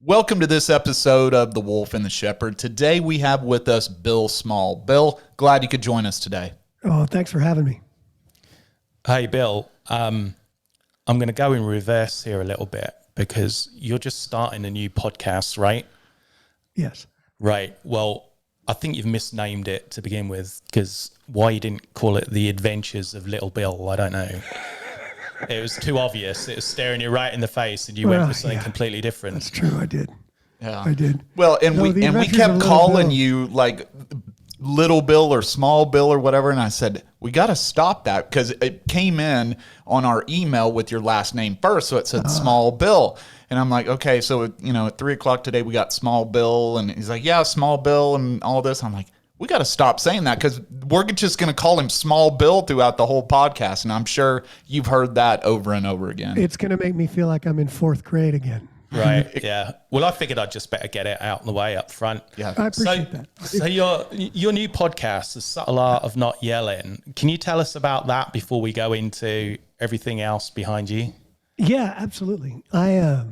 Welcome to this episode of The Wolf and the Shepherd. Today we have with us Bill Small. Bill, glad you could join us today. Oh, thanks for having me. Hey, Bill. I'm going to go in reverse here a little bit because you're just starting a new podcast, right? Yes. Right. Well, I think you've misnamed it to begin with, because why you didn't call it The Adventures of Little Bill, I don't know. It was too obvious. It was staring you right in the face, and you went for something completely different. That's true. I did. Yeah, I did. Well, and we kept calling you like Little Bill or Small Bill or whatever, and I said we got to stop that because it came in on our email with your last name first, so it said Small Bill, and I'm like, okay, so at 3:00 today we got Small Bill, and he's like, yeah, Small Bill, and all this. I'm like, we got to stop saying that because we're just going to call him Small Bill throughout the whole podcast. And I'm sure you've heard that over and over again. It's going to make me feel like I'm in fourth grade again. Right, yeah. Well, I figured I'd just better get it out of the way up front. Yeah, I appreciate that. So your new podcast, The Subtle Art of Not Yelling, can you tell us about that before we go into everything else behind you? Yeah, absolutely. I,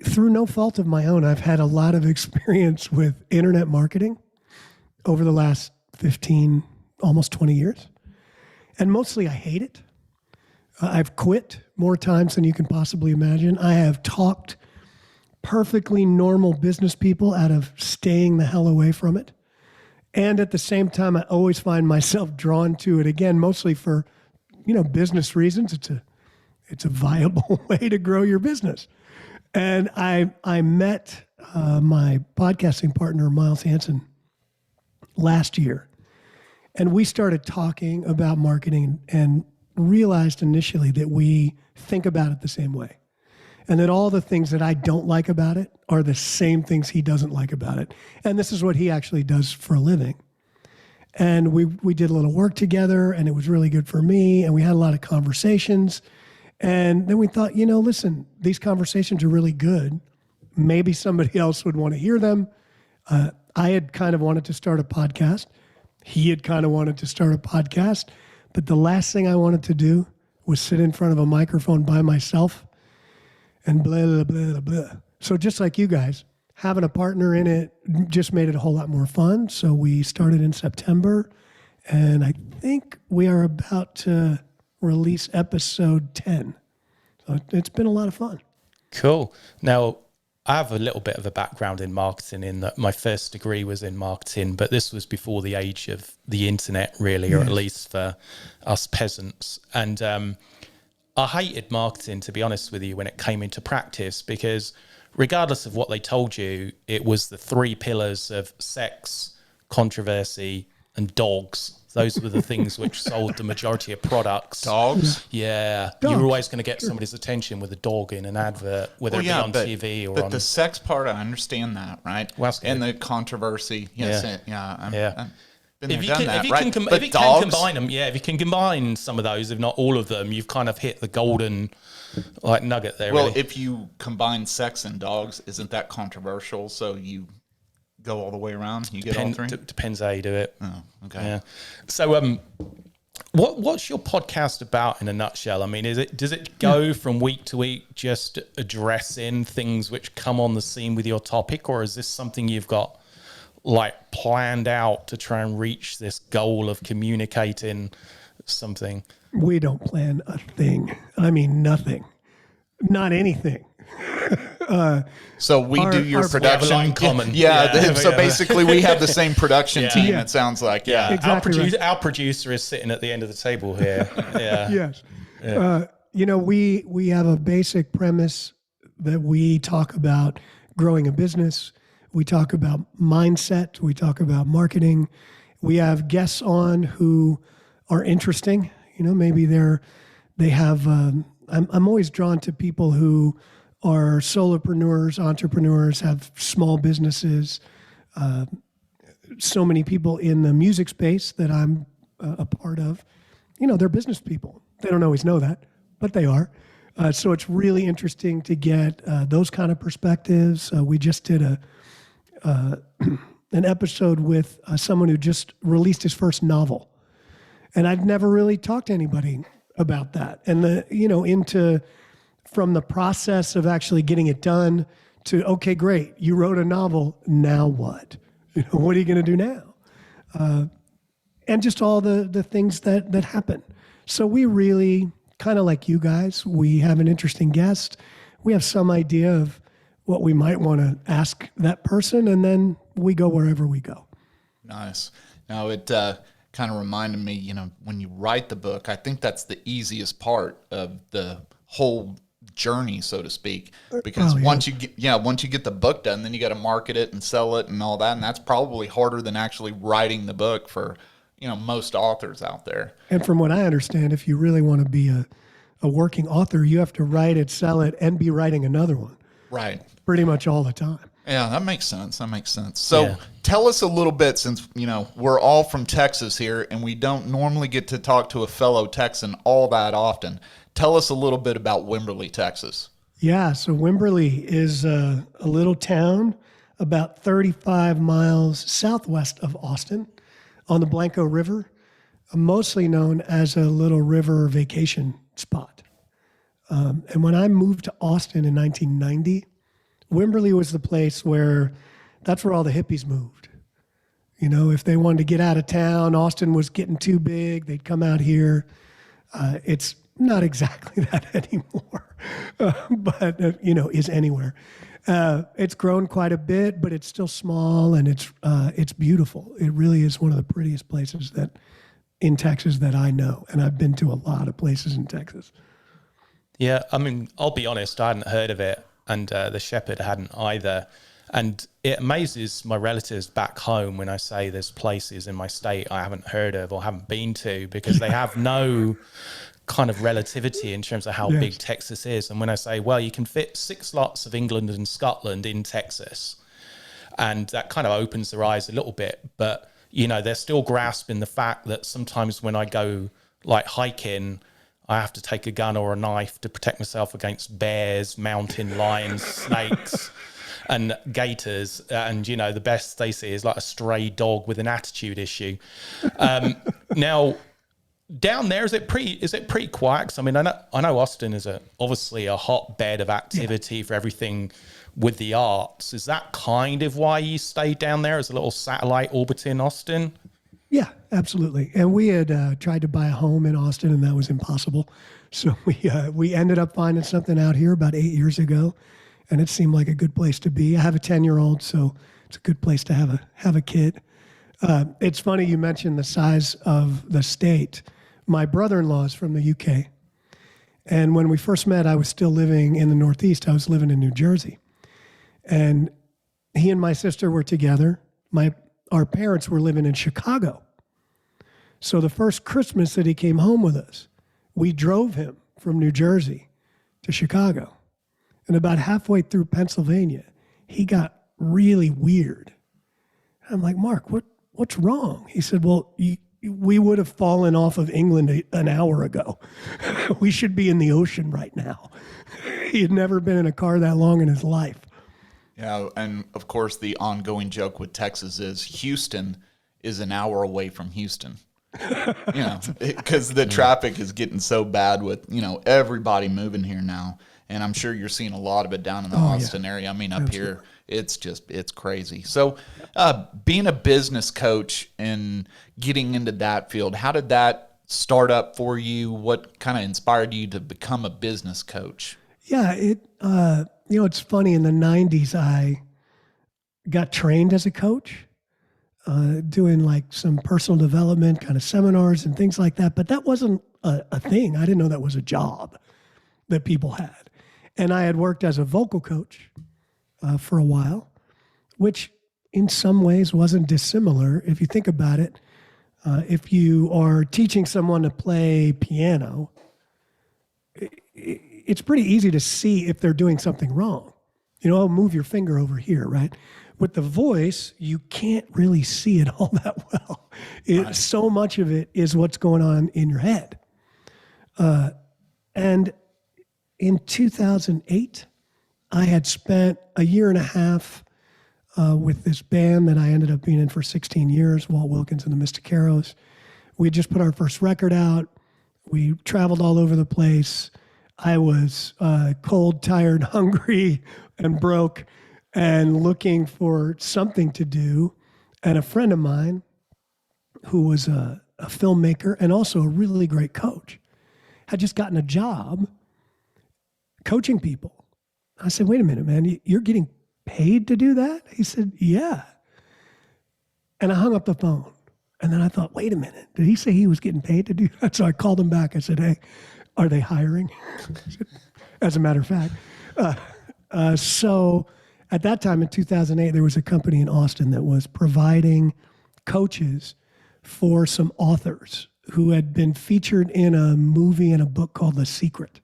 through no fault of my own, I've had a lot of experience with internet marketing over the last 15, almost 20 years. And mostly I hate it. I've quit more times than you can possibly imagine. I have talked perfectly normal business people out of staying the hell away from it. And at the same time, I always find myself drawn to it again, mostly for, business reasons. It's a viable way to grow your business. And I met my podcasting partner, Miles Hansen, last year. And we started talking about marketing and realized initially that we think about it the same way. And that all the things that I don't like about it are the same things he doesn't like about it. And this is what he actually does for a living. And we did a little work together, and it was really good for me. And we had a lot of conversations. And then we thought, listen, these conversations are really good. Maybe somebody else would want to hear them. I had kind of wanted to start a podcast. He had kind of wanted to start a podcast. But the last thing I wanted to do was sit in front of a microphone by myself and blah, blah, blah, blah. So just like you guys, having a partner in it just made it a whole lot more fun. So we started in September, and I think we are about to release episode 10. So it's been a lot of fun. Cool. Now, I have a little bit of a background in marketing in that my first degree was in marketing, but this was before the age of the internet, really, or at least for us peasants. And I hated marketing, to be honest with you, when it came into practice, because regardless of what they told you, it was the three pillars of sex, controversy, and dogs. Those were the things which sold the majority of products. Dogs? Yeah. Dogs. You were always going to get somebody's attention with a dog in an advert, whether it be on TV or but on... the sex part, I understand that, right? Well, and the controversy. Yes, I've been there, If you done can, that, if you right? can, But if you dogs, can combine them, if you can combine some of those, if not all of them, you've kind of hit the golden nugget there. well, really. if you combine sex and dogs, isn't that controversial? So you go all the way around, you get all three? Depends how you do it. Oh, okay. Yeah. So, what's your podcast about in a nutshell? I mean, does it go from week to week just addressing things which come on the scene with your topic, or is this something you've got like planned out to try and reach this goal of communicating something? We don't plan a thing. I mean, nothing. Not anything. So we do your production. We have a lot in common. So basically we have the same production team, it sounds like. Yeah. Exactly. Our producer is sitting at the end of the table here. Yeah. Yes. We have a basic premise that we talk about growing a business. We talk about mindset. We talk about marketing. We have guests on who are interesting. Maybe they have. I'm always drawn to people who are solopreneurs, entrepreneurs, have small businesses. So many people in the music space that I'm a part of, they're business people. They don't always know that, but they are. So it's really interesting to get those kind of perspectives. We just did an episode with someone who just released his first novel. And I'd never really talked to anybody about that. And from the process of actually getting it done to, okay, great, you wrote a novel, now what? What are you going to do now? And just all the things that happen. So we really, kind of like you guys, we have an interesting guest. We have some idea of what we might want to ask that person, and then we go wherever we go. Nice. Now, it kind of reminded me, when you write the book, I think that's the easiest part of the whole journey, so to speak, because once you get the book done, then you got to market it and sell it and all that, and that's probably harder than actually writing the book for most authors out there. And from what I understand, if you really want to be a working author, you have to write it, sell it, and be writing another one. Right. Pretty much all the time. Yeah, that makes sense. So tell us a little bit, since, we're all from Texas here and we don't normally get to talk to a fellow Texan all that often. Tell us a little bit about Wimberley, Texas. Yeah, so Wimberley is a little town about 35 miles southwest of Austin on the Blanco River, mostly known as a little river vacation spot. And when I moved to Austin in 1990, Wimberley was the place that's where all the hippies moved. If they wanted to get out of town, Austin was getting too big, they'd come out here. It's not exactly that anymore, but, is anywhere. It's grown quite a bit, but it's still small, and it's beautiful. It really is one of the prettiest places in Texas that I know, and I've been to a lot of places in Texas. Yeah, I mean, I'll be honest, I hadn't heard of it, and the shepherd hadn't either. And it amazes my relatives back home when I say there's places in my state I haven't heard of or haven't been to, because they have no kind of relativity in terms of how big Texas is. And when I say, well, you can fit 6 lots of England and Scotland in Texas, and that kind of opens their eyes a little bit. But, they're still grasping the fact that sometimes when I go like hiking, I have to take a gun or a knife to protect myself against bears, mountain lions, snakes, and gators. And, the best they see is like a stray dog with an attitude issue. Now, down there, is it pretty quiet? 'Cause, I mean, I know Austin is obviously a hotbed of activity for everything with the arts. Is that kind of why you stayed down there as a little satellite orbiting Austin? Yeah, absolutely. And we had tried to buy a home in Austin, and that was impossible. So we ended up finding something out here about 8 years ago, and it seemed like a good place to be. I have a 10-year-old, so it's a good place to have a kid. It's funny you mentioned the size of the state. My brother-in-law is from the UK, and when we first met, I was still living in the Northeast. I was living in New Jersey, and he and my sister were together. Our parents were living in Chicago. So the first Christmas that he came home with us, we drove him from New Jersey to Chicago. And about halfway through Pennsylvania, he got really weird. I'm like, Mark, what's wrong? He said, well, we would have fallen off of England an hour ago. We should be in the ocean right now. He had never been in a car that long in his life. Yeah, and of course the ongoing joke with Texas is Houston is an hour away from Houston. Because the traffic is getting so bad with, everybody moving here now. And I'm sure you're seeing a lot of it down in the Austin area. I mean, up here, it's crazy. So being a business coach and getting into that field, how did that start up for you? What kind of inspired you to become a business coach? Yeah, it's funny. In the 90s, I got trained as a coach, doing like some personal development kind of seminars and things like that. But that wasn't a thing. I didn't know that was a job that people had. And I had worked as a vocal coach for a while, which in some ways wasn't dissimilar. If you think about it, if you are teaching someone to play piano, it's pretty easy to see if they're doing something wrong. Move your finger over here, right? With the voice, you can't really see it all that well. Right. So much of it is what's going on in your head. And in 2008, I had spent a year and a half with this band that I ended up being in for 16 years, Walt Wilkins and the Mysticaros. We had just put our first record out. We traveled all over the place. I was cold, tired, hungry, and broke, and looking for something to do. And a friend of mine who was a filmmaker and also a really great coach had just gotten a job coaching people. I said, wait a minute, man, you're getting paid to do that? He said, yeah. And I hung up the phone. And then I thought, wait a minute, did he say he was getting paid to do that? So I called him back. I said, hey, are they hiring? As a matter of fact. So at that time in 2008, there was a company in Austin that was providing coaches for some authors who had been featured in a movie and a book called The Secret.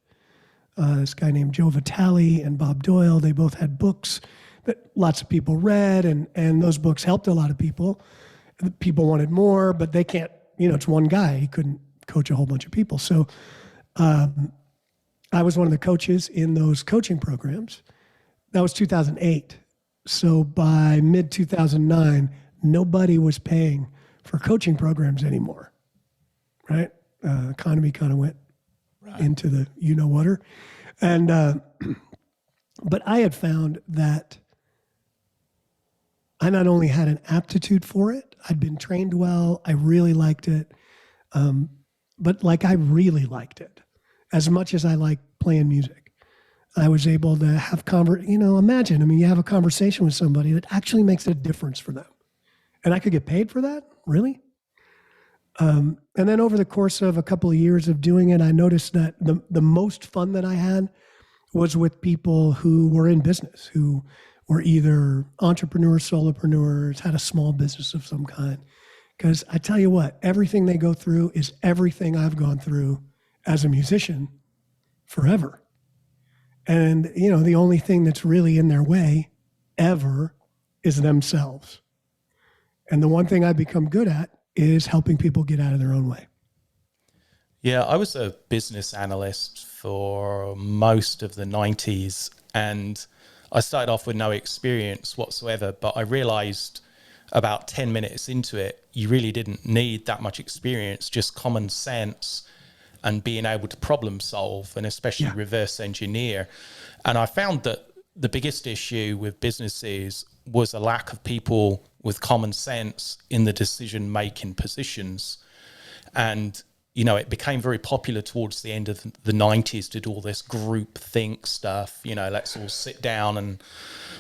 This guy named Joe Vitale and Bob Doyle, they both had books that lots of people read, and those books helped a lot of people. People wanted more, but they can't, it's one guy. He couldn't coach a whole bunch of people. So I was one of the coaches in those coaching programs. That was 2008. So by mid-2009, nobody was paying for coaching programs anymore, right? Economy kind of went into the you-know-whatter. And but I had found that I not only had an aptitude for it, I'd been trained well, I really liked it, but I really liked it as much as I like playing music. I was able to have imagine, you have a conversation with somebody that actually makes a difference for them. And I could get paid for that? Really? And then over the course of a couple of years of doing it, I noticed that the most fun that I had was with people who were in business, who were either entrepreneurs, solopreneurs, had a small business of some kind. Because I tell you what, everything they go through is everything I've gone through as a musician forever. And, the only thing that's really in their way ever is themselves. And the one thing I've become good at is helping people get out of their own way. Yeah, I was a business analyst for most of the 90s, and I started off with no experience whatsoever, but I realized about 10 minutes into it, you really didn't need that much experience, just common sense and being able to problem solve and especially reverse engineer. And I found that the biggest issue with businesses was a lack of people with common sense in the decision-making positions. And, it became very popular towards the end of the 90s to do all this group think stuff, let's all sit down and,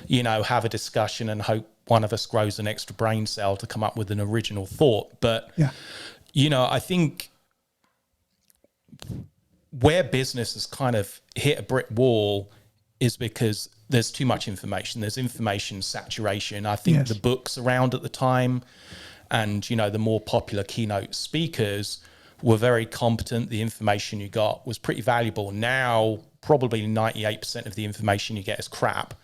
have a discussion and hope one of us grows an extra brain cell to come up with an original thought. But, I think where business has kind of hit a brick wall is because there's too much information. There's information saturation. I think the books around at the time and, the more popular keynote speakers were very competent. The information you got was pretty valuable. Now, probably 98% of the information you get is crap,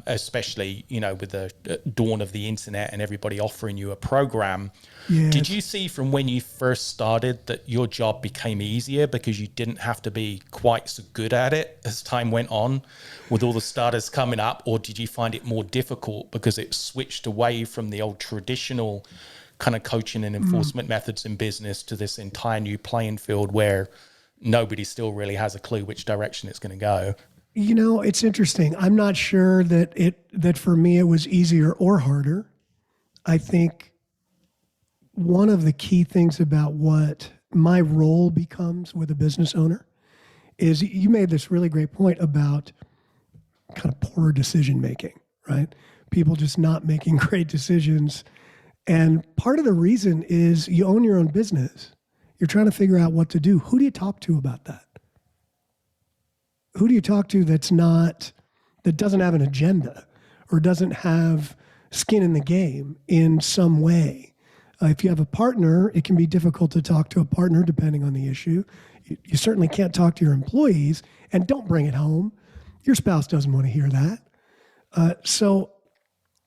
especially, with the dawn of the internet and everybody offering you a program. Yes. Did you see from when you first started that your job became easier because you didn't have to be quite so good at it as time went on with all the starters coming up? Or did you find it more difficult because it switched away from the old traditional kind of coaching and enforcement methods in business to this entire new playing field where nobody still really has a clue which direction it's going to go? It's interesting. I'm not sure that for me it was easier or harder. I think one of the key things about what my role becomes with a business owner is you made this really great point about kind of poor decision making, right? People just not making great decisions. And part of the reason is you own your own business. You're trying to figure out what to do. Who do you talk to about that? Who do you talk to that doesn't have an agenda or doesn't have skin in the game in some way? If you have a partner, it can be difficult to talk to a partner depending on the issue. You certainly can't talk to your employees, and don't bring it home. Your spouse doesn't want to hear that. So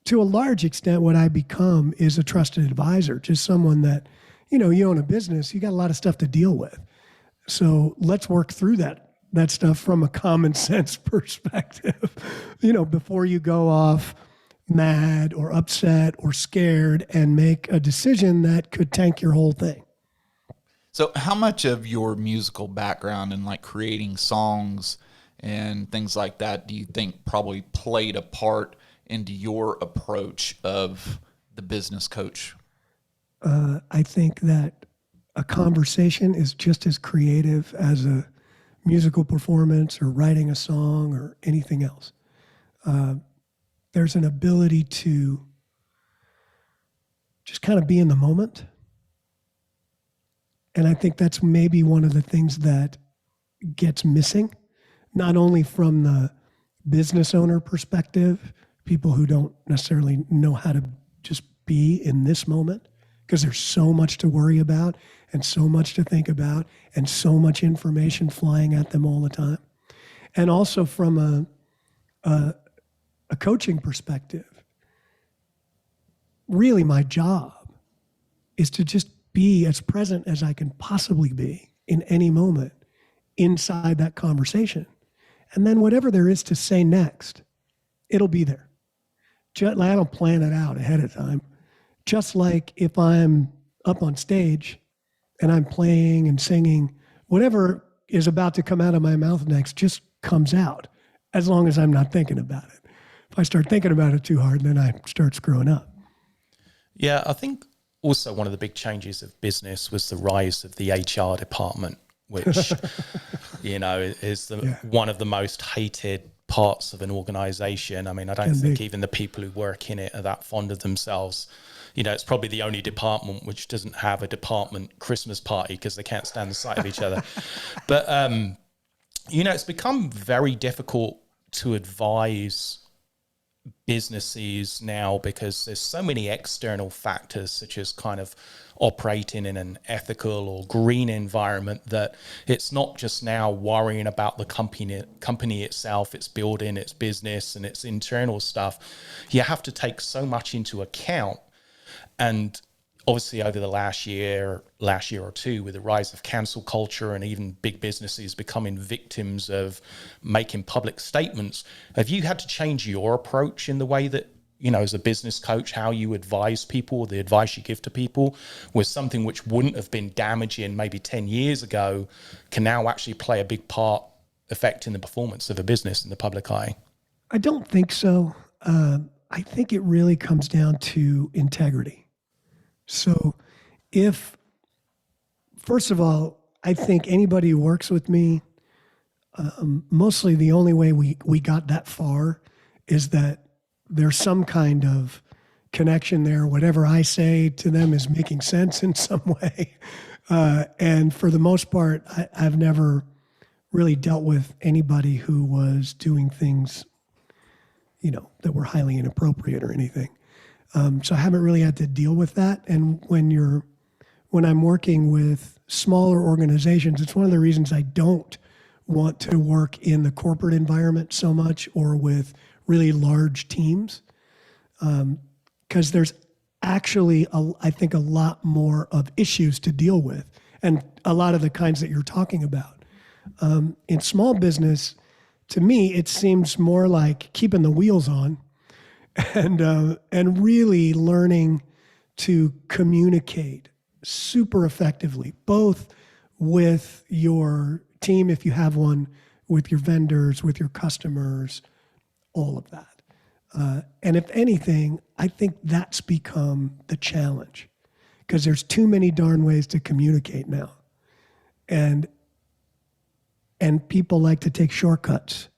to a large extent, what I become is a trusted advisor, just someone that, you own a business, you got a lot of stuff to deal with. So let's work through that stuff from a common sense perspective, before you go off mad or upset or scared and make a decision that could tank your whole thing. So how much of your musical background and like creating songs and things like that do you think probably played a part into your approach of the business coach? I think that a conversation is just as creative as a musical performance or writing a song or anything else. There's an ability to just kind of be in the moment. And I think that's maybe one of the things that gets missing, not only from the business owner perspective, people who don't necessarily know how to just be in this moment, because there's so much to worry about and so much to think about and so much information flying at them all the time. And also from a coaching perspective, really my job is to just be as present as I can possibly be in any moment inside that conversation. And then whatever there is to say next, it'll be there. I don't plan it out ahead of time. Just like if I'm up on stage and I'm playing and singing, whatever is about to come out of my mouth next just comes out, as long as I'm not thinking about it. If I start thinking about it too hard, then I start screwing up. Yeah, I think also one of the big changes of business was the rise of the HR department, which, is one of the most hated parts of an organization. I mean, I don't think even the people who work in it are that fond of themselves. It's probably the only department which doesn't have a department Christmas party because they can't stand the sight of each other. But, it's become very difficult to advise businesses now because there's so many external factors, such as kind of operating in an ethical or green environment, that it's not just now worrying about the company itself, its building, its business and its internal stuff. You have to take so much into account. And obviously over the last year or two, with the rise of cancel culture and even big businesses becoming victims of making public statements, have you had to change your approach in the way that, as a business coach, how you advise people, the advice you give to people, with something which wouldn't have been damaging maybe 10 years ago can now actually play a big part affecting the performance of a business in the public eye? I don't think so. I think it really comes down to integrity. So first of all, I think anybody who works with me, mostly the only way we got that far is that there's some kind of connection there. Whatever I say to them is making sense in some way. And for the most part, I've never really dealt with anybody who was doing things, that were highly inappropriate or anything. So I haven't really had to deal with that. And when I'm working with smaller organizations, it's one of the reasons I don't want to work in the corporate environment so much or with really large teams, because there's actually, I think, a lot more of issues to deal with, and a lot of the kinds that you're talking about. In small business, to me, it seems more like keeping the wheels on and really learning to communicate super effectively, both with your team, if you have one, with your vendors, with your customers, all of that. And if anything, I think that's become the challenge, because there's too many darn ways to communicate now. And people like to take shortcuts.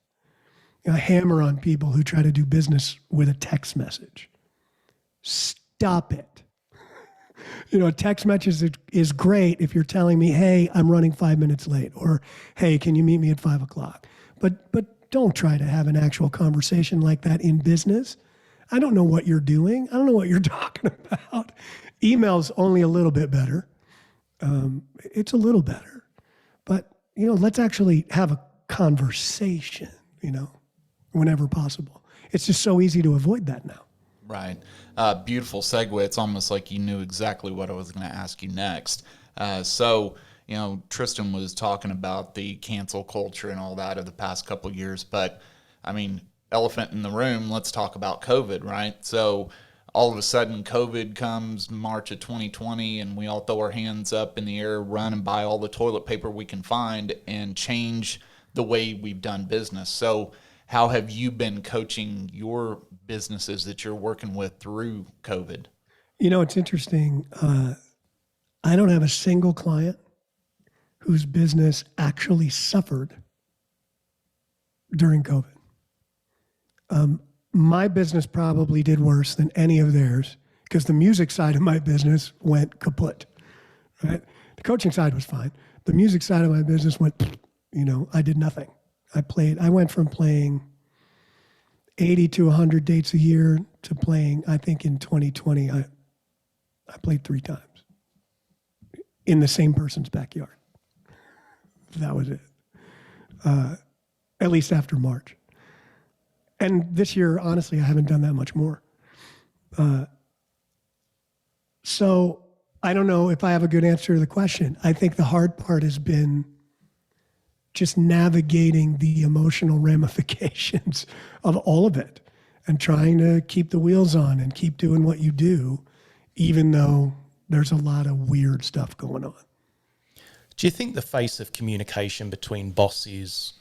I hammer on people who try to do business with a text message. Stop it. A text message is great if you're telling me, hey, I'm running 5 minutes late, or hey, can you meet me at 5 o'clock? But don't try to have an actual conversation like that in business. I don't know what you're doing. I don't know what you're talking about. Email's only a little bit better. It's a little better. But, let's actually have a conversation, whenever possible. It's just so easy to avoid that now. Right. Beautiful segue. It's almost like you knew exactly what I was going to ask you next. So, Tristan was talking about the cancel culture and all that of the past couple of years. But, I mean, elephant in the room, let's talk about COVID, right? So, all of a sudden COVID comes March of 2020 and we all throw our hands up in the air, run and buy all the toilet paper we can find and change the way we've done business. So how have you been coaching your businesses that you're working with through COVID? It's interesting. I don't have a single client whose business actually suffered during COVID. My business probably did worse than any of theirs because the music side of my business went kaput, right? The coaching side was fine. The music side of my business went, I did nothing. I went from playing 80 to 100 dates a year to playing, I think in 2020, I played 3 times in the same person's backyard. That was it. At least after March. And this year, honestly, I haven't done that much more. So I don't know if I have a good answer to the question. I think the hard part has been just navigating the emotional ramifications of all of it and trying to keep the wheels on and keep doing what you do, even though there's a lot of weird stuff going on. Do you think the face of communication between bosses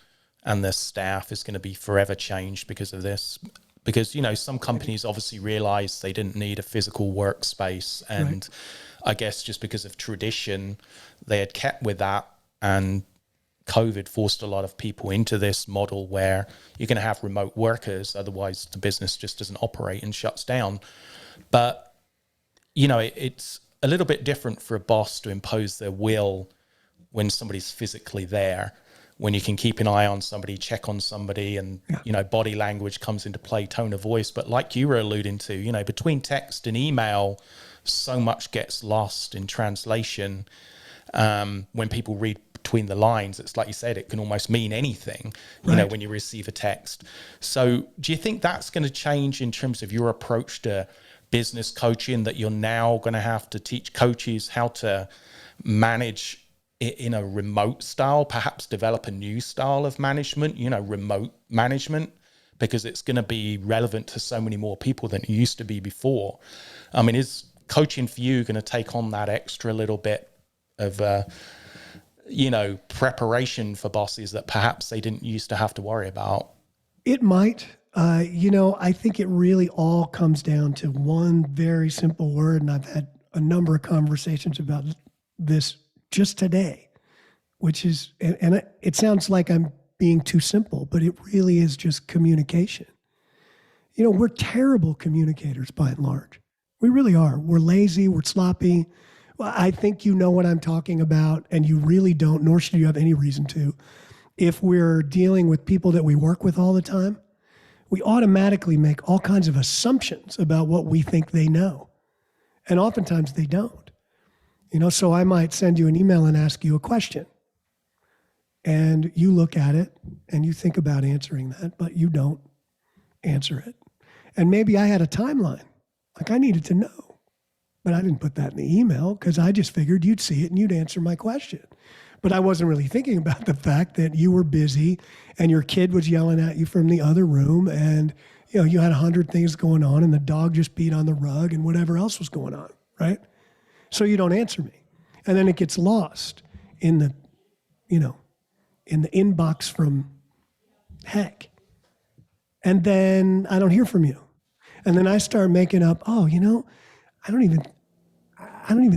and their staff is going to be forever changed because of this? Because, some companies obviously realized they didn't need a physical workspace. And right. I guess just because of tradition, they had kept with that. And COVID forced a lot of people into this model where you're going to have remote workers. Otherwise, the business just doesn't operate and shuts down. But, it's a little bit different for a boss to impose their will when somebody's physically there, when you can keep an eye on somebody, check on somebody, and, body language comes into play, tone of voice. But like you were alluding to, between text and email, so much gets lost in translation. When people read between the lines, it's like you said, it can almost mean anything, right. When you receive a text. So do you think that's going to change in terms of your approach to business coaching, that you're now going to have to teach coaches how to manage in a remote style, perhaps develop a new style of management, remote management, because it's going to be relevant to so many more people than it used to be before? I mean, is coaching for you going to take on that extra little bit of, preparation for bosses that perhaps they didn't used to have to worry about? It might. I think it really all comes down to one very simple word, and I've had a number of conversations about this just today, which is, and it sounds like I'm being too simple, but it really is just communication. We're terrible communicators by and large. We really are. We're lazy, we're sloppy. Well, I think you know what I'm talking about, and you really don't, nor should you have any reason to. If we're dealing with people that we work with all the time, we automatically make all kinds of assumptions about what we think they know. And oftentimes they don't. So I might send you an email and ask you a question. And you look at it and you think about answering that, but you don't answer it. And maybe I had a timeline, like I needed to know, but I didn't put that in the email because I just figured you'd see it and you'd answer my question. But I wasn't really thinking about the fact that you were busy and your kid was yelling at you from the other room, and you had 100 things going on, and the dog just peed on the rug and whatever else was going on, right? So you don't answer me. And then it gets lost in the, in the inbox from heck. And then I don't hear from you. And then I start making up, I don't even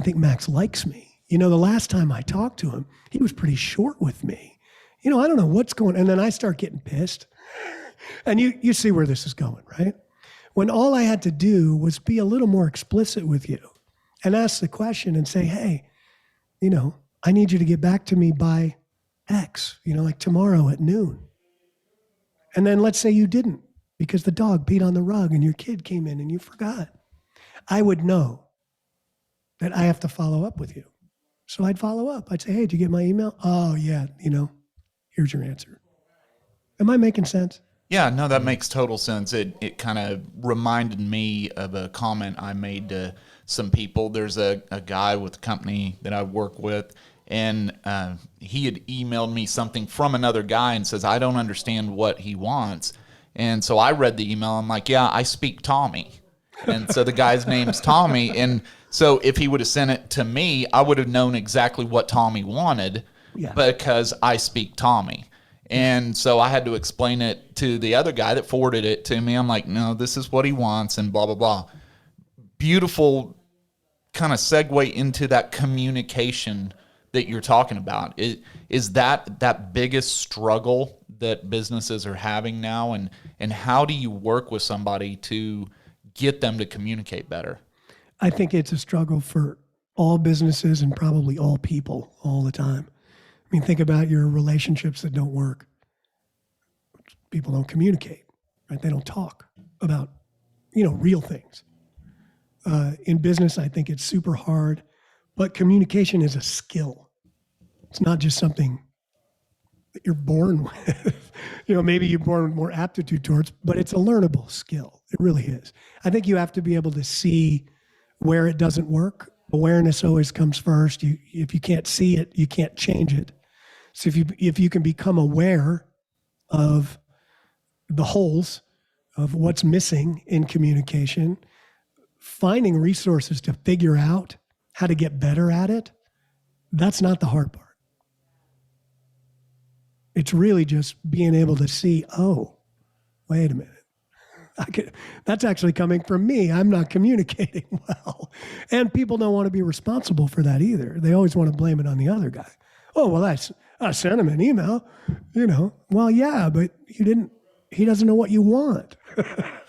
think Max likes me. The last time I talked to him, he was pretty short with me. I don't know what's going on. And then I start getting pissed. And you see where this is going, right? When all I had to do was be a little more explicit with you and ask the question and say, hey, I need you to get back to me by X, like tomorrow at noon. And then let's say you didn't because the dog peed on the rug and your kid came in and you forgot. I would know that I have to follow up with you. So I'd follow up. I'd say, hey, did you get my email? Oh, yeah, here's your answer. Am I making sense? Yeah, no, that makes total sense. It kind of reminded me of a comment I made to some people. There's a guy with a company that I work with, and he had emailed me something from another guy and says, I don't understand what he wants. And so I read the email. I'm like, yeah, I speak Tommy. And so the guy's name's Tommy. And so if he would have sent it to me, I would have known exactly what Tommy wanted because I speak Tommy. And so I had to explain it to the other guy that forwarded it to me. I'm like, no, this is what he wants and blah, blah, blah. Beautiful kind of segue into that communication that you're talking about. Is that biggest struggle that businesses are having now? And how do you work with somebody to get them to communicate better? I think it's a struggle for all businesses and probably all people all the time. I mean, think about your relationships that don't work. People don't communicate, right? They don't talk about, real things. In business, I think it's super hard, but communication is a skill. It's not just something that you're born with. Maybe you're born with more aptitude towards, but it's a learnable skill. It really is. I think you have to be able to see where it doesn't work. Awareness always comes first. If you can't see it, you can't change it. So if you can become aware of the holes of what's missing in communication, finding resources to figure out how to get better at it, that's not the hard part. It's really just being able to see, oh, wait a minute. That's actually coming from me. I'm not communicating well. And people don't want to be responsible for that either. They always want to blame it on the other guy. Oh, well, I sent him an email, Well, yeah, but he doesn't know what you want,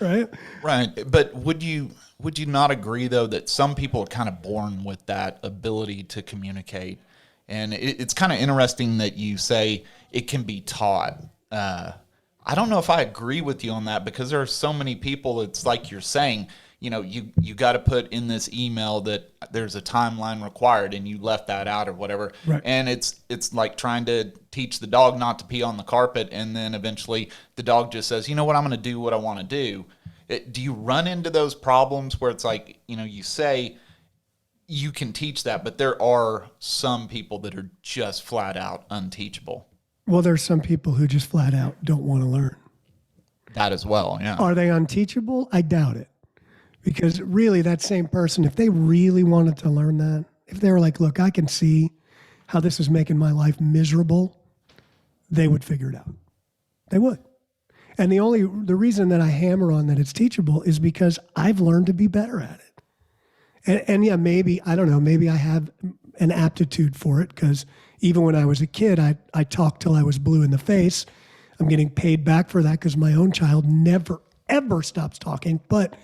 right? Right. But would you not agree, though, that some people are kind of born with that ability to communicate? And it's kind of interesting that you say it can be taught. I don't know if I agree with you on that, because there are so many people, it's like you're saying, you got to put in this email that there's a timeline required and you left that out or whatever. Right. And it's like trying to teach the dog not to pee on the carpet, and then eventually the dog just says, you know what, I'm going to do what I want to do. Do you run into those problems where it's like, you say you can teach that, but there are some people that are just flat out unteachable? Well, there's some people who just flat out don't want to learn. That as well, yeah. Are they unteachable? I doubt it. Because really, that same person, if they really wanted to learn that, if they were like, look, I can see how this is making my life miserable, they would figure it out. They would. And the reason that I hammer on that it's teachable is because I've learned to be better at it. And yeah, maybe, I don't know, maybe I have an aptitude for it, because even when I was a kid, I talked till I was blue in the face. I'm getting paid back for that because my own child never, ever stops talking. But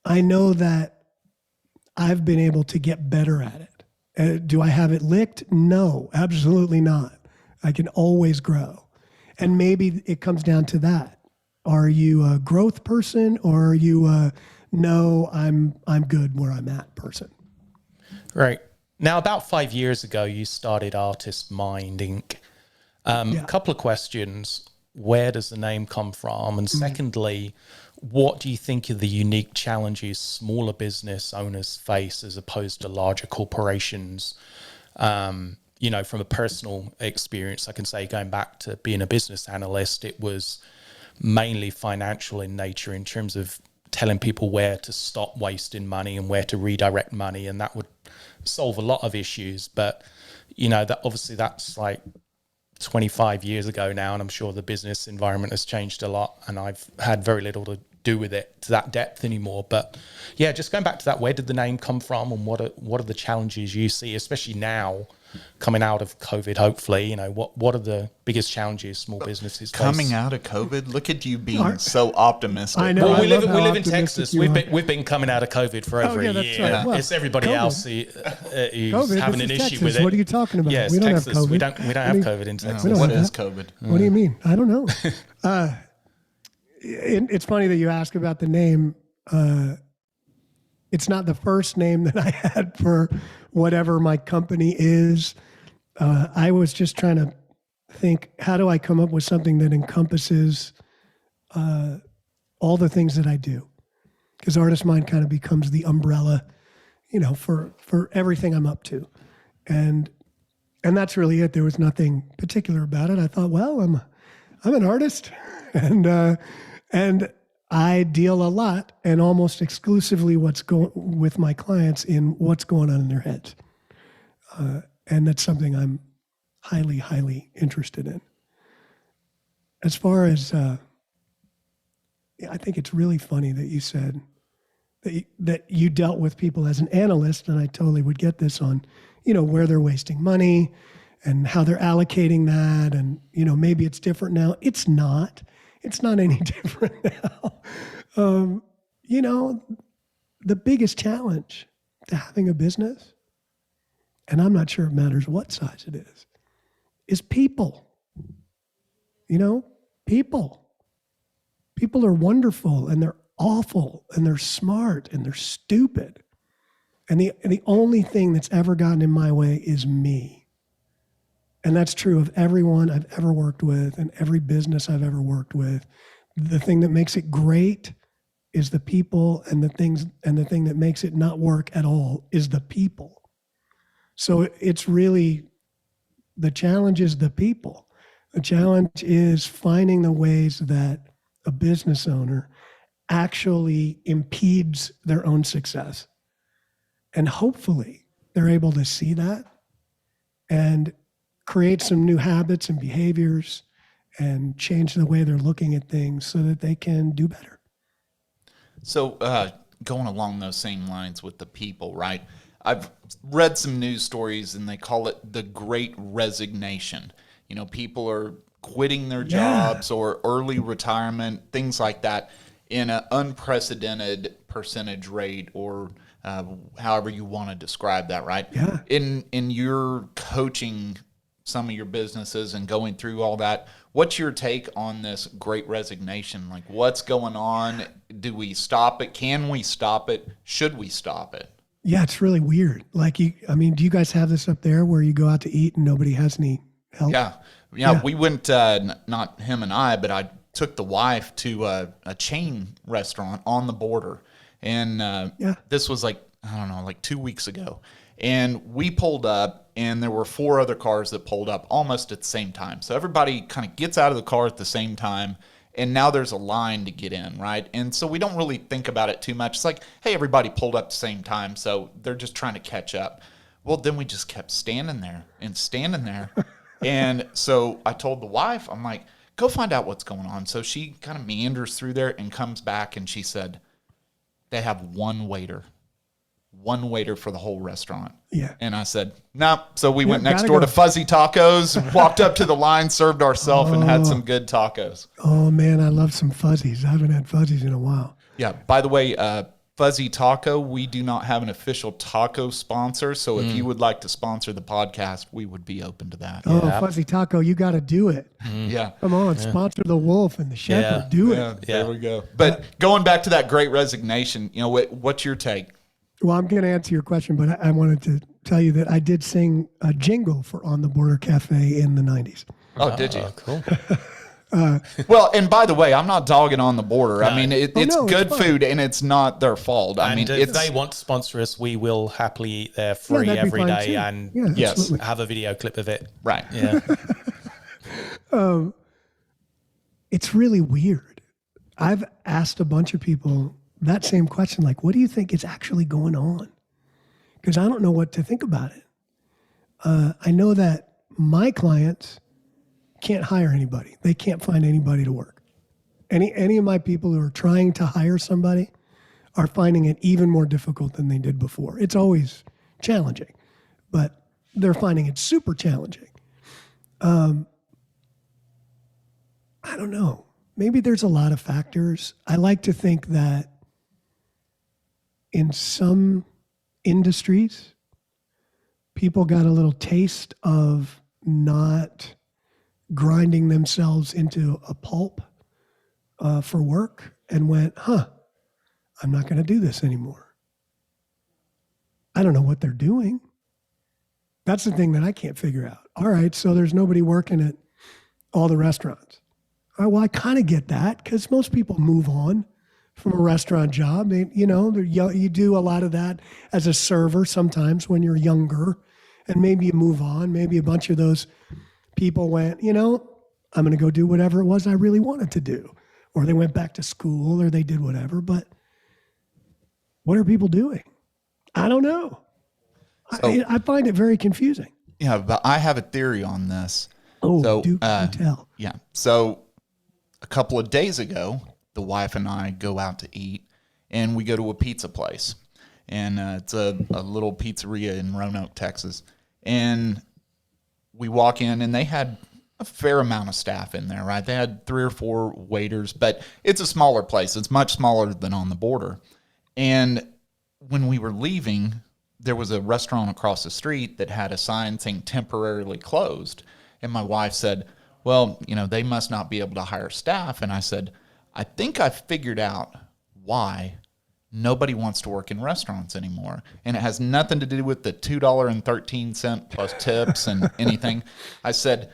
I know that I've been able to get better at it. Do I have it licked? No, absolutely not. I can always grow. And maybe it comes down to that. Are you a growth person, or are you no, I'm good where I'm at person? Right. Now, about 5 years ago, you started Artist Mind Inc. A couple of questions. Where does the name come from? And secondly, what do you think are the unique challenges smaller business owners face as opposed to larger corporations? From a personal experience, I can say, going back to being a business analyst, it was mainly financial in nature, in terms of telling people where to stop wasting money and where to redirect money. And that would solve a lot of issues. But, that obviously that's like 25 years ago now, and I'm sure the business environment has changed a lot, and I've had very little to do with it to that depth anymore. But yeah, just going back to that, where did the name come from, and what are the challenges you see, especially now coming out of COVID? Hopefully, what are the biggest challenges small businesses face? Coming out of COVID, look at you being so optimistic. I know. Well, I we live in optimistic Texas. you are. We've been coming out of COVID for over a year. Right. Well, it's everybody COVID. else who's having an issue Texas. with it. What are you talking about? Yeah, it's we don't Texas. have COVID. We don't have COVID in Texas. What is COVID? What do you mean? I don't know. It's funny that you ask about the name. It's not the first name that I had for whatever my company is. I was just trying to think, how do I come up with something that encompasses all the things that I do? Because Artist Mind kind of becomes the umbrella, for everything I'm up to. And that's really it. There was nothing particular about it. I thought, well, I'm an artist, and I deal a lot and almost exclusively what's going with my clients in what's going on in their heads. And that's something I'm highly, highly interested in. As far as, I think it's really funny that you said that you dealt with people as an analyst, and I totally would get this on, where they're wasting money and how they're allocating that. And, maybe it's different now. It's not any different now. The biggest challenge to having a business, and I'm not sure it matters what size it is people. People are wonderful and they're awful and they're smart and they're stupid. And the only thing that's ever gotten in my way is me. And that's true of everyone I've ever worked with and every business I've ever worked with. The thing that makes it great is the people, and the thing that makes it not work at all is the people. So it's really, the challenge is the people. The challenge is finding the ways that a business owner actually impedes their own success. And hopefully they're able to see that and create some new habits and behaviors and change the way they're looking at things so that they can do better. So going along those same lines with the people, right? I've read some news stories and they call it the Great Resignation. People are quitting their jobs or early retirement, things like that, in an unprecedented percentage rate, or however you want to describe that, right? Yeah. In your coaching some of your businesses and going through all that, what's your take on this Great Resignation? Like, what's going on? Do we stop it? Can we stop it? Should we stop it? Yeah, it's really weird. Like, do you guys have this up there where you go out to eat and nobody has any help? Yeah. We went, not him and I, but I took the wife to a chain restaurant on the border. And this was like 2 weeks ago. And we pulled up, and there were 4 other cars that pulled up almost at the same time. So everybody kind of gets out of the car at the same time, and now there's a line to get in, right? And so we don't really think about it too much. It's like, hey, everybody pulled up at the same time, so they're just trying to catch up. Well, then we just kept standing there. And so I told the wife, I'm like, go find out what's going on. So she kind of meanders through there and comes back, and she said, they have one waiter for the whole restaurant. Yeah. And I said, no. So we went next door to Fuzzy Tacos, walked up to the line, served ourselves, and had some good tacos. Oh, man, I love some Fuzzies. I haven't had Fuzzies in a while. Yeah. By the way, Fuzzy Taco, we do not have an official taco sponsor. So if you would like to sponsor the podcast, we would be open to that. Oh, yeah. Fuzzy Taco, you got to do it. Yeah. Come on, sponsor the wolf and the shepherd. Do it. Yeah, there we go. But going back to that Great Resignation, what's your take? Well, I'm going to answer your question, but I wanted to tell you that I did sing a jingle for On the Border Cafe in the 90s. Oh, did you? Cool. Well, and by the way, I'm not dogging On the Border. No. I mean, it's good food, and it's not their fault. I mean, if they want to sponsor us, we will happily eat there free every day and have a video clip of it. Right. Yeah. It's really weird. I've asked a bunch of people that same question, like, what do you think is actually going on? Because I don't know what to think about it. I know that my clients can't hire anybody. They can't find anybody to work. Any of my people who are trying to hire somebody are finding it even more difficult than they did before. It's always challenging, but they're finding it super challenging. I don't know. Maybe there's a lot of factors. I like to think that in some industries, people got a little taste of not grinding themselves into a pulp for work and went, I'm not going to do this anymore. I don't know what they're doing. That's the thing that I can't figure out. All right, so there's nobody working at all the restaurants. All right, well, I kind of get that because most people move on from a restaurant job. You do a lot of that as a server sometimes when you're younger, and maybe you move on. Maybe a bunch of those people went, I'm going to go do whatever it was I really wanted to do. or they went back to school, or they did whatever. But what are people doing? I don't know. So, I find it very confusing. yeah, but I have a theory on this. Oh, So, do tell. Yeah. So a couple of days ago, the wife and I go out to eat, and we go to a pizza place. And it's a little pizzeria in Roanoke, Texas. And we walk in, and they had a fair amount of staff in there, right? They had 3 or 4 waiters, but it's a smaller place. It's much smaller than on the border. And when we were leaving, there was a restaurant across the street that had a sign saying temporarily closed. And my wife said, well, they must not be able to hire staff. And I said, I think I figured out why nobody wants to work in restaurants anymore. And it has nothing to do with the $2.13 plus tips and anything. I said,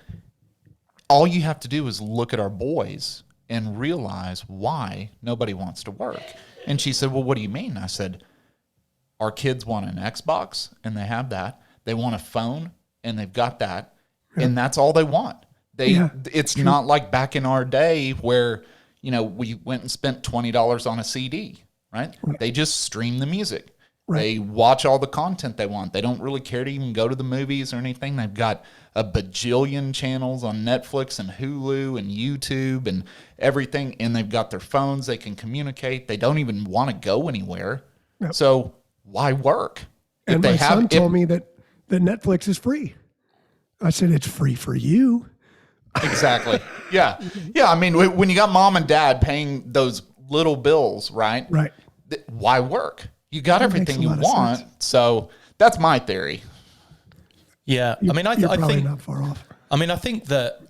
all you have to do is look at our boys and realize why nobody wants to work. And she said, well, what do you mean? I said, our kids want an Xbox, and they have that. They want a phone, and they've got that. Yeah. And that's all they want. It's not like back in our day where, we went and spent $20 on a CD, right? They just stream the music. Right. They watch all the content they want. They don't really care to even go to the movies or anything. They've got a bajillion channels on Netflix and Hulu and YouTube and everything, and they've got their phones. They can communicate. They don't even want to go anywhere. Yep. So why work? And my son told me that Netflix is free. I said, it's free for you. Exactly. Yeah. Yeah. I mean, when you got mom and dad paying those little bills, right? Right. Why work? You got everything you want. So that's my theory. Yeah. You're I think not far off. I think that,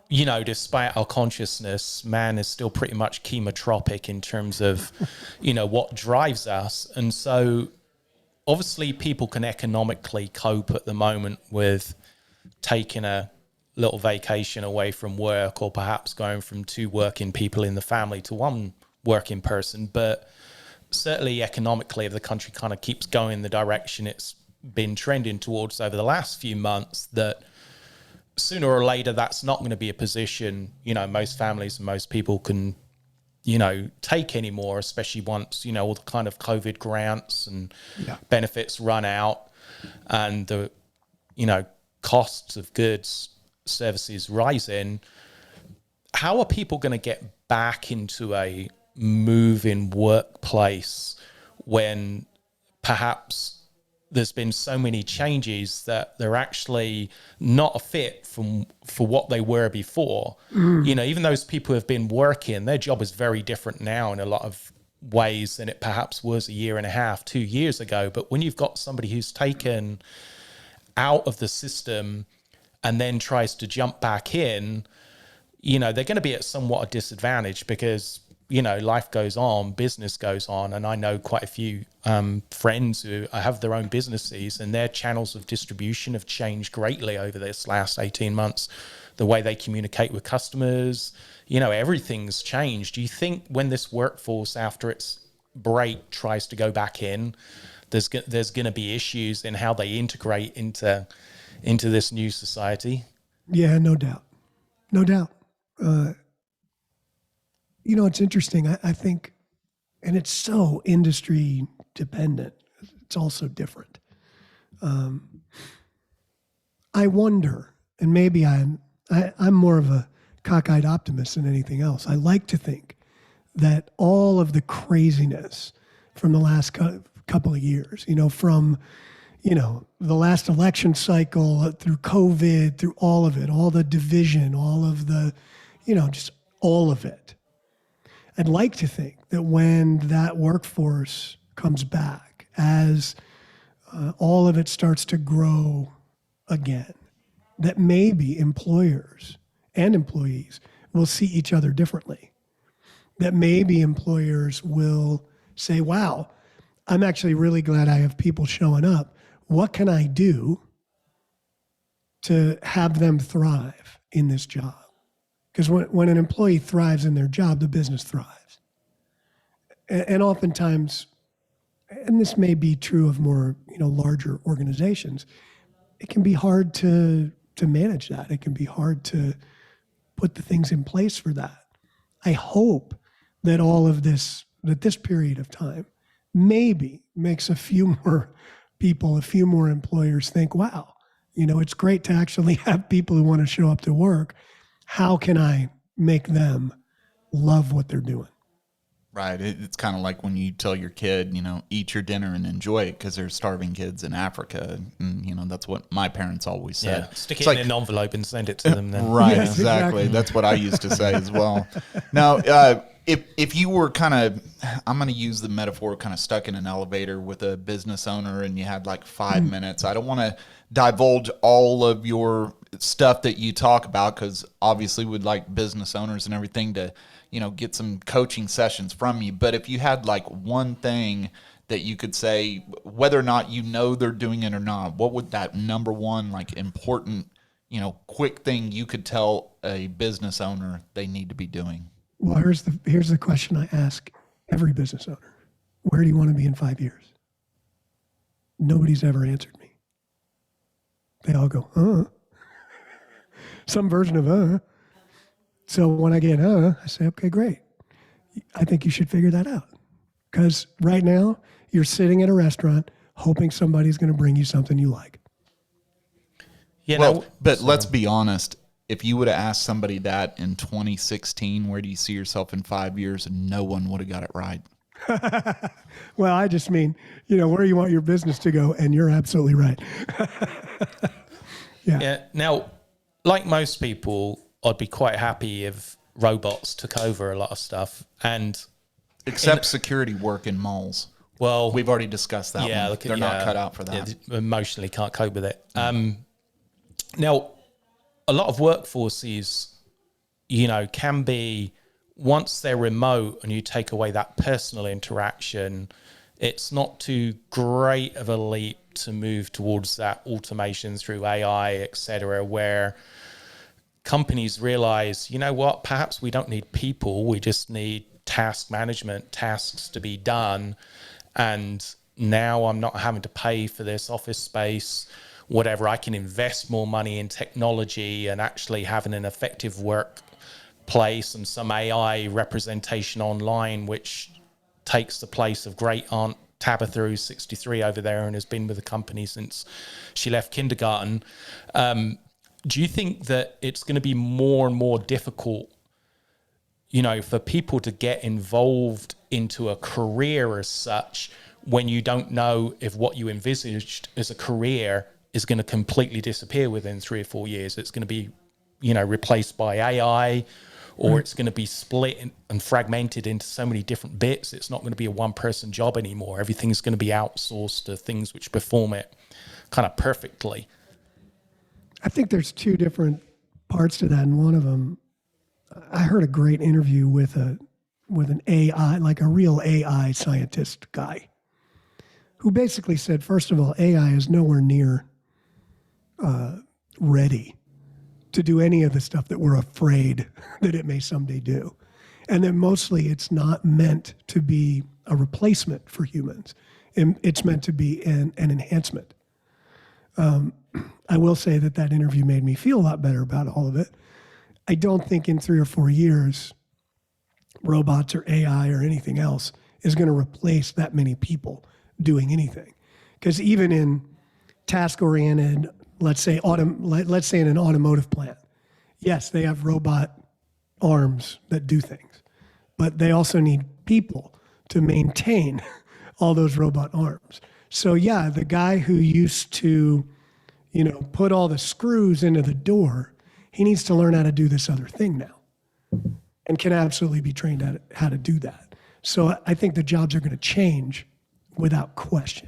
despite our consciousness, man is still pretty much chemotropic in terms of, what drives us. And so obviously people can economically cope at the moment with taking a little vacation away from work, or perhaps going from 2 working people in the family to 1 working person. But certainly economically, if the country kind of keeps going the direction it's been trending towards over the last few months, that sooner or later that's not going to be a position, most families and most people can, take anymore, especially once, all the kind of COVID grants and benefits run out, and the, costs of goods, services rising. How are people going to get back into a moving workplace when perhaps there's been so many changes that they're actually not a fit for what they were before? Even those people who have been working, their job is very different now in a lot of ways than it perhaps was a year and a half, 2 years ago. But when you've got somebody who's taken out of the system and then tries to jump back in, they're going to be at somewhat a disadvantage, because life goes on, business goes on. And I know quite a few friends who have their own businesses, and their channels of distribution have changed greatly over this last 18 months. The way they communicate with customers, everything's changed. Do you think when this workforce, after its break, tries to go back in, there's going to be issues in how they integrate into this new society? Yeah, no doubt. No doubt. It's interesting. I think, and it's so industry dependent. It's also different. I wonder, and maybe I'm more of a cockeyed optimist than anything else. I like to think that all of the craziness from the last couple of years, from the last election cycle, through COVID, through all of it, all the division, all of the, just all of it. I'd like to think that when that workforce comes back, as all of it starts to grow again, that maybe employers and employees will see each other differently. That maybe employers will say, wow, I'm actually really glad I have people showing up. What can I do to have them thrive in this job? Because when an employee thrives in their job, the business thrives. And oftentimes, and this may be true of more, larger organizations, it can be hard to manage that. It can be hard to put the things in place for that. I hope that all of this, that this period of time maybe makes a few more people, a few more employers think, wow, it's great to actually have people who want to show up to work. How can I make them love what they're doing? Right. It's kind of like when you tell your kid, eat your dinner and enjoy it because there's starving kids in Africa. And, that's what my parents always said. Yeah, stick it in an envelope and send it to them then. Right, Yes, exactly. That's what I used to say as well. Now, if you were kind of, I'm going to use the metaphor, kind of stuck in an elevator with a business owner and you had like 5 minutes, I don't want to divulge all of your stuff that you talk about because obviously we'd like business owners and everything to, get some coaching sessions from you. But if you had like one thing that you could say, whether or not they're doing it or not, what would that number one, like important, quick thing you could tell a business owner they need to be doing? Well, here's the question I ask every business owner. Where do you want to be in 5 years? Nobody's ever answered me. They all go, some version of, So when I get, I say, okay, great. I think you should figure that out. Because right now, you're sitting at a restaurant hoping somebody's going to bring you something you like. Yeah, but let's be honest. If you would have asked somebody that in 2016, where do you see yourself in 5 years, no one would have got it right. Well, I just mean, where you want your business to go, and you're absolutely right. Yeah. Now, like most people, I'd be quite happy if robots took over a lot of stuff. Except security work in malls. Well, we've already discussed that one. They're not cut out for that. Yeah, they emotionally can't cope with it. Now, a lot of workforces, can be, once they're remote and you take away that personal interaction, it's not too great of a leap to move towards that automation through AI, et cetera, where companies realize, perhaps we don't need people. We just need task management, tasks to be done. And now I'm not having to pay for this office space, whatever. I can invest more money in technology and actually having an effective workplace and some AI representation online, which takes the place of great Aunt Tabitha, who's 63 over there and has been with the company since she left kindergarten. Do you think that it's going to be more and more difficult, for people to get involved into a career as such when you don't know if what you envisaged as a career is going to completely disappear within 3 or 4 years? It's going to be, replaced by AI, or it's going to be split and fragmented into so many different bits. It's not going to be a one-person job anymore. Everything's going to be outsourced to things which perform it kind of perfectly. I think there's two different parts to that, and one of them, I heard a great interview with an AI, like a real AI scientist guy, who basically said, first of all, AI is nowhere near ready to do any of the stuff that we're afraid that it may someday do, and that mostly it's not meant to be a replacement for humans. It's meant to be an enhancement. I will say that interview made me feel a lot better about all of it. I don't think in 3 or 4 years, robots or AI or anything else is going to replace that many people doing anything. Because even in task-oriented, let's say in an automotive plant, yes, they have robot arms that do things, but they also need people to maintain all those robot arms. So yeah, the guy who used to, put all the screws into the door, he needs to learn how to do this other thing now and can absolutely be trained at how to do that. So I think the jobs are going to change without question.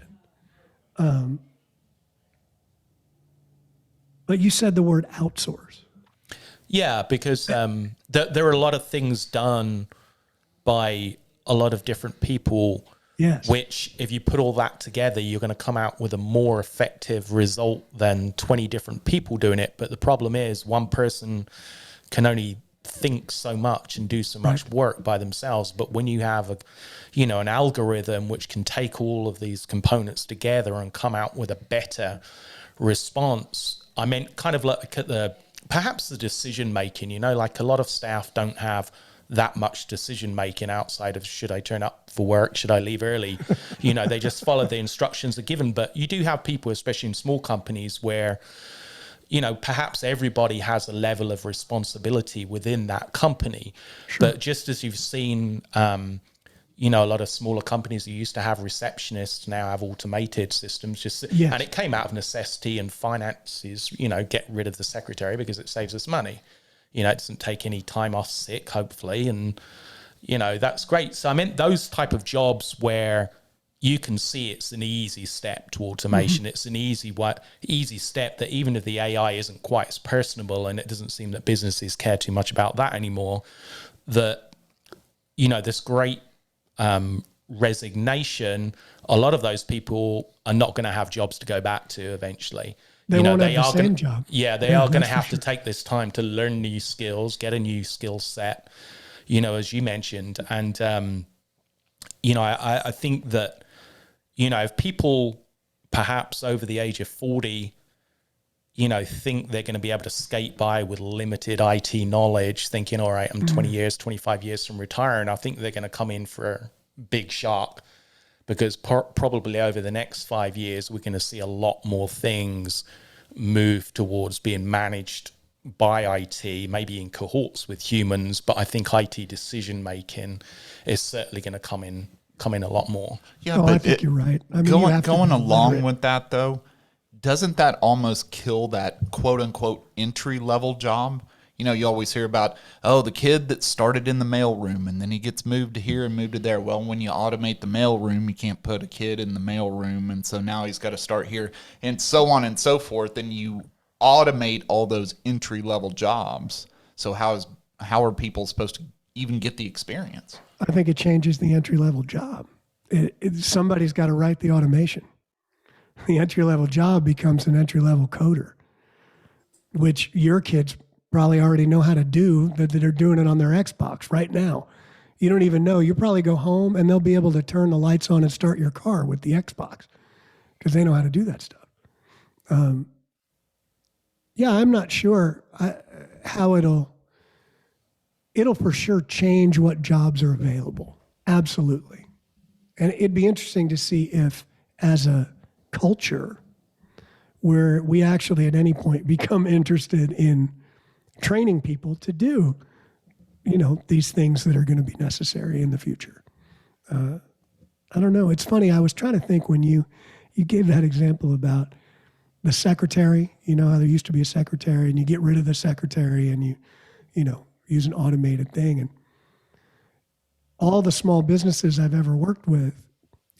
But you said the word outsource. Yeah, because there are a lot of things done by a lot of different people. Yes. Which, if you put all that together, you're going to come out with a more effective result than 20 different people doing it. But the problem is one person can only think so much and do so much work by themselves. But when you have an algorithm which can take all of these components together and come out with a better response, I meant kind of like at perhaps the decision making, like a lot of staff don't have that much decision making outside of should I turn up for work, should I leave early. They just follow the instructions are given. But you do have people, especially in small companies, where perhaps everybody has a level of responsibility within that company. Sure. But just as you've seen, a lot of smaller companies who used to have receptionists now have automated systems. And it came out of necessity and finances, get rid of the secretary because it saves us money. It doesn't take any time off sick, hopefully. And, that's great. So I meant those type of jobs where you can see it's an easy step to automation. Mm-hmm. It's an easy step that even if the AI isn't quite as personable, and it doesn't seem that businesses care too much about that anymore, that, this great resignation, a lot of those people are not going to have jobs to go back to eventually. They won't have the same job. Yeah, they are going to have to take this time to learn new skills, get a new skill set, as you mentioned. And, I think that, if people perhaps over the age of 40, think they're going to be able to skate by with limited IT knowledge, thinking, all right, I'm 20 years, 25 years from retiring, I think they're going to come in for a big shock, because probably over the next 5 years, we're going to see a lot more things move towards being managed by IT, maybe in cohorts with humans. But I think IT decision-making is certainly going to come in a lot more. Yeah, but I think you're right. I mean, going along with that, though, doesn't that almost kill that quote-unquote entry-level job? You always hear about, the kid that started in the mailroom and then he gets moved to here and moved to there. Well, when you automate the mailroom, you can't put a kid in the mailroom, and so now he's got to start here, and so on and so forth. And you automate all those entry-level jobs. So how are people supposed to even get the experience? I think it changes the entry-level job. Somebody's got to write the automation. The entry-level job becomes an entry-level coder, which your kids probably already know how to do, that they're doing it on their Xbox right now. You don't even know. You probably go home and they'll be able to turn the lights on and start your car with the Xbox because they know how to do that stuff. I'm not sure how it'll for sure change what jobs are available. Absolutely. And it'd be interesting to see if, as a culture, where we actually at any point become interested in training people to do, these things that are going to be necessary in the future. I don't know. It's funny. I was trying to think when you gave that example about the secretary, how there used to be a secretary and you get rid of the secretary and you use an automated thing. And all the small businesses I've ever worked with,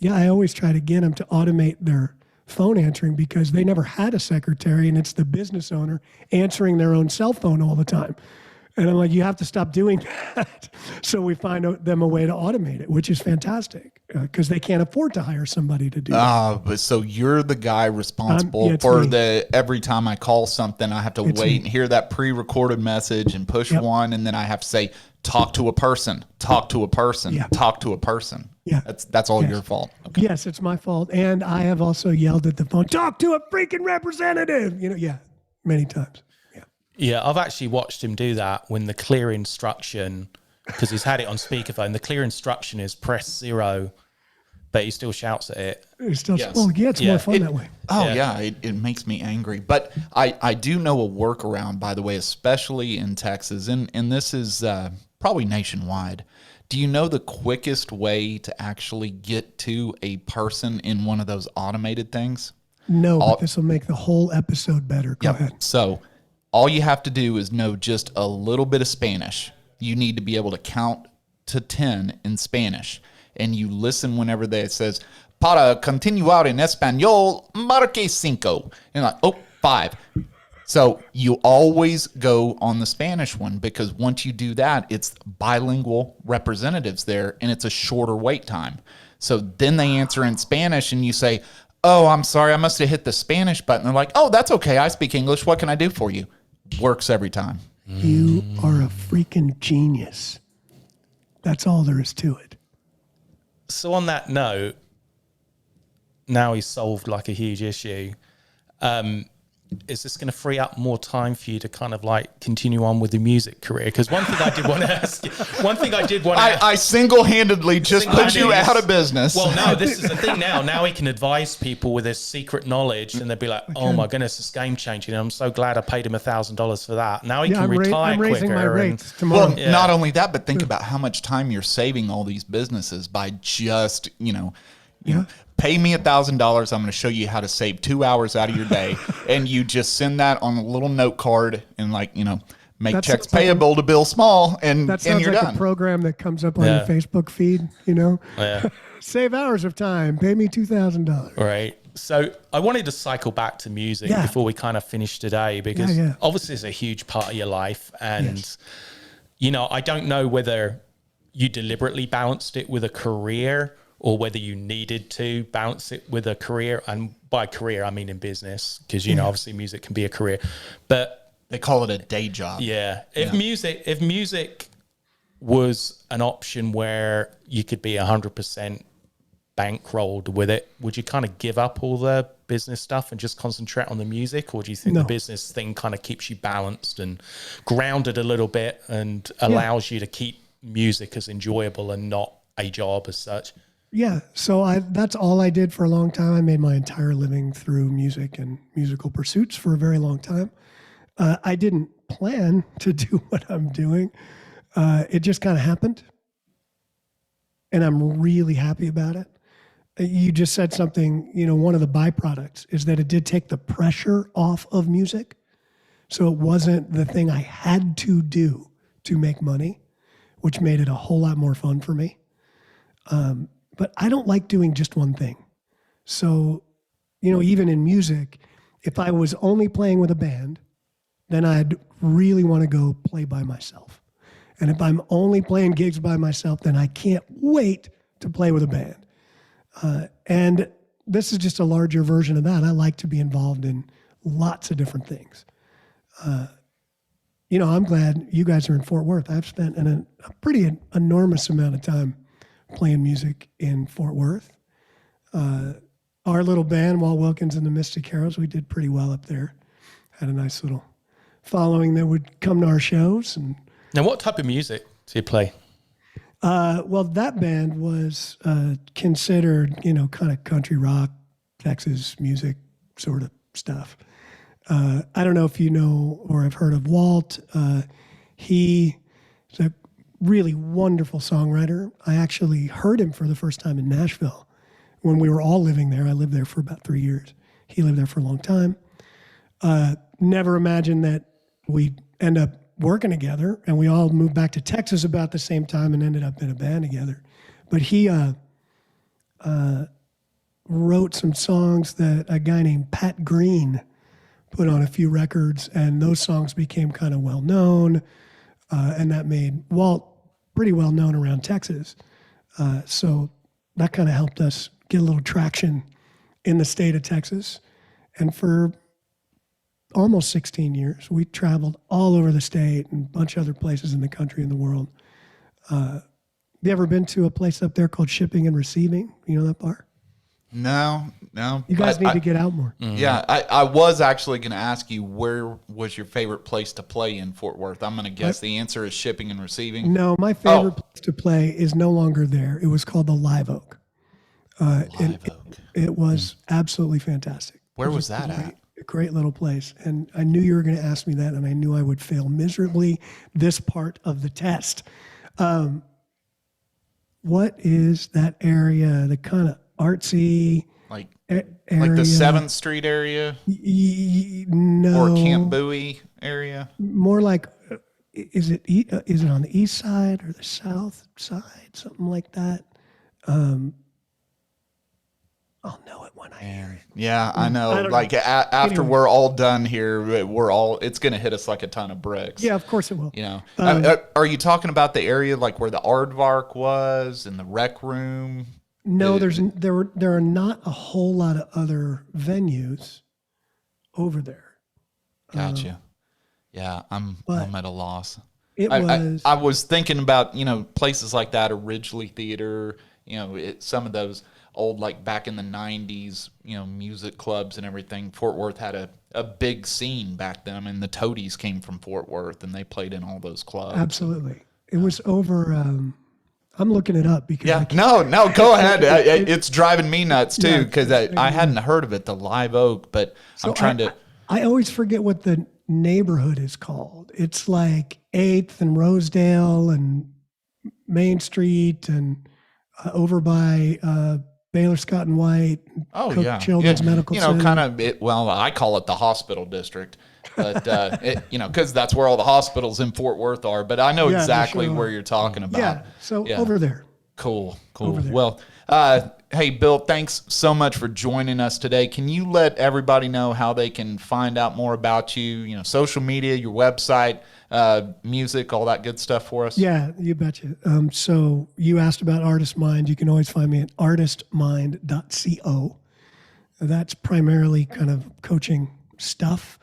I always try to get them to automate their phone answering because they never had a secretary and it's the business owner answering their own cell phone all the time. And I'm like, you have to stop doing that. So we find them a way to automate it, which is fantastic because they can't afford to hire somebody to do that. But so you're the guy responsible for every time I call something, I have to wait and hear that pre-recorded message and push one. And then I have to say, talk to a person, talk to a person, talk to a person. Yeah. That's all your fault. Okay. Yes, it's my fault. And I have also yelled at the phone, talk to a freaking representative, many times. Yeah, I've actually watched him do that when the clear instruction, because he's had it on speakerphone, the clear instruction is press 0, but he still shouts at it. It's more fun that way. It makes me angry. But I do know a workaround, by the way, especially in Texas, and this is probably nationwide. Do you know the quickest way to actually get to a person in one of those automated things? No, but this will make the whole episode better. Go ahead. So all you have to do is know just a little bit of Spanish. You need to be able to count to 10 in Spanish. And you listen whenever it says, para continuar en español, marque 5. And like, 5. So you always go on the Spanish one because once you do that, it's bilingual representatives there and it's a shorter wait time. So then they answer in Spanish and you say, oh, I'm sorry, I must have hit the Spanish button. They're like, oh, that's okay. I speak English. What can I do for you? Works every time. You are a freaking genius. That's all there is to it. So on that note, now he's solved like a huge issue. is this going to free up more time for you to kind of like continue on with the music career? Because one thing I did want to ask you, I single-handedly just put you out of business. Well, no, this is the thing now. Now he can advise people with this secret knowledge, and they'd be like, "Oh my goodness, it's game changing." And I'm so glad I paid him $1,000 for that. Now he can retire I'm raising quicker. my rates tomorrow. Well, not only that, but think about how much time you're saving all these businesses by just, you know, pay me $1,000. I'm going to show you how to save 2 hours out of your day. And you just send that on a little note card and, like, you know, make checks payable to Bill Small, and that sounds you're like done. a program that comes up on your Facebook feed, you know? Yeah. Save hours of time. Pay me $2,000. Right. So I wanted to cycle back to music before we kind of finish today, because obviously it's a huge part of your life. And, you know, I don't know whether you deliberately balanced it with a career or whether you needed to balance it with a career. And by career, I mean in business, because, you know, obviously music can be a career. But they call it a day job. Yeah. If music was an option where you could be 100% bankrolled with it, would you kind of give up all the business stuff and just concentrate on the music? Or do you think the business thing kind of keeps you balanced and grounded a little bit and allows you to keep music as enjoyable and not a job as such? Yeah. So that's all I did for a long time. I made my entire living through music and musical pursuits for a very long time. I didn't plan to do what I'm doing. It just kind of happened. And I'm really happy about it. You just said something, you know, one of the byproducts is that it did take the pressure off of music. So it wasn't the thing I had to do to make money, which made it a whole lot more fun for me. But I don't like doing just one thing. So, you know, even in music, if I was only playing with a band, then I'd really want to go play by myself. And if I'm only playing gigs by myself, then I can't wait to play with a band. And this is just a larger version of that. I like to be involved in lots of different things. You know, I'm glad you guys are in Fort Worth. I've spent a pretty enormous amount of time playing music in Fort Worth. Our little band, Walt Wilkins and the Mystic Heroes, we did pretty well up there. Had a nice little following that would come to our shows. And now, what type of music do you play? Well, that band was considered, you know, kind of country rock, Texas music sort of stuff. I don't know if you know or have heard of Walt. He's a really wonderful songwriter. I actually heard him for the first time in Nashville when we were all living there. I lived there for about 3 years. He lived there for a long time. Never imagined that we'd end up working together, and we all moved back to Texas about the same time and ended up in a band together. But he wrote some songs that a guy named Pat Green put on a few records, and those songs became kind of well known, and that made Walt pretty well known around Texas. So that kind of helped us get a little traction in the state of Texas. And for almost 16 years, we traveled all over the state and a bunch of other places in the country and the world. You ever been to a place up there called Shipping and Receiving? You know that bar? No. You guys need to get out more. Mm-hmm. Yeah, I was actually going to ask you, where was your favorite place to play in Fort Worth? I'm going to guess the answer is Shipping and Receiving. No, my favorite place to play is no longer there. It was called the Live Oak. It was absolutely fantastic. Where was that at? A great little place. And I knew you were going to ask me that, and I knew I would fail miserably this part of the test. What is that area, the kind of artsy area? Like the 7th Street area? No. Or Camp Bowie area? More like, is it on the east side or the south side? Something like that. I'll know it when I hear it. Yeah, I know. After Anyway. we're all done here, it's going to hit us like a ton of bricks. Yeah, of course it will. You know, are you talking about the area like where the Aardvark was and the rec room? No, there are not a whole lot of other venues over there. Gotcha. Yeah, I'm at a loss. I was thinking about, you know, places like that, or Ridgely Theater, you know, some of those. old, like back in the 90s, music clubs and everything. Fort Worth had a big scene back then. And the Toadies came from Fort Worth, and they played in all those clubs. Absolutely. It was over, I'm looking it up because no, go ahead. It's driving me nuts too, because I hadn't heard of it, the Live Oak, but I'm trying to. I always forget what the neighborhood is called. It's like 8th and Rosedale and Main Street and over by Baylor Scott and White. Oh, Cook yeah. Children's Medical Center. Kind of, I call it the hospital district, but, because that's where all the hospitals in Fort Worth are. But I know exactly where you're talking about. Yeah, so over there. Cool. Well, hey, Bill, thanks so much for joining us today. Can you let everybody know how they can find out more about you, social media, your website, music, all that good stuff for us? Yeah, you betcha. So you asked about Artist Mind. You can always find me at artistmind.co. That's primarily kind of coaching stuff.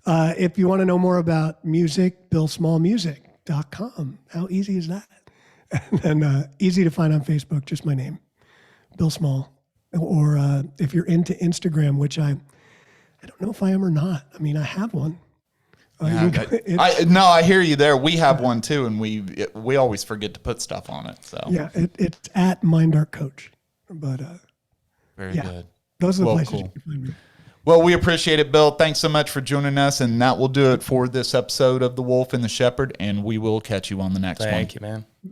If you want to know more about music, billsmallmusic.com. How easy is that? And then easy to find on Facebook, just my name, Bill Small. Or if you're into Instagram, which I don't know if I am or not. I mean, I have one. I hear you there. We have one too, and we always forget to put stuff on it. So yeah, it's at Mind Art Coach. But very good. Those are the places you can find me. Well, we appreciate it, Bill. Thanks so much for joining us, and that will do it for this episode of The Wolf and the Shepherd, and we will catch you on the next one. Thank you, man.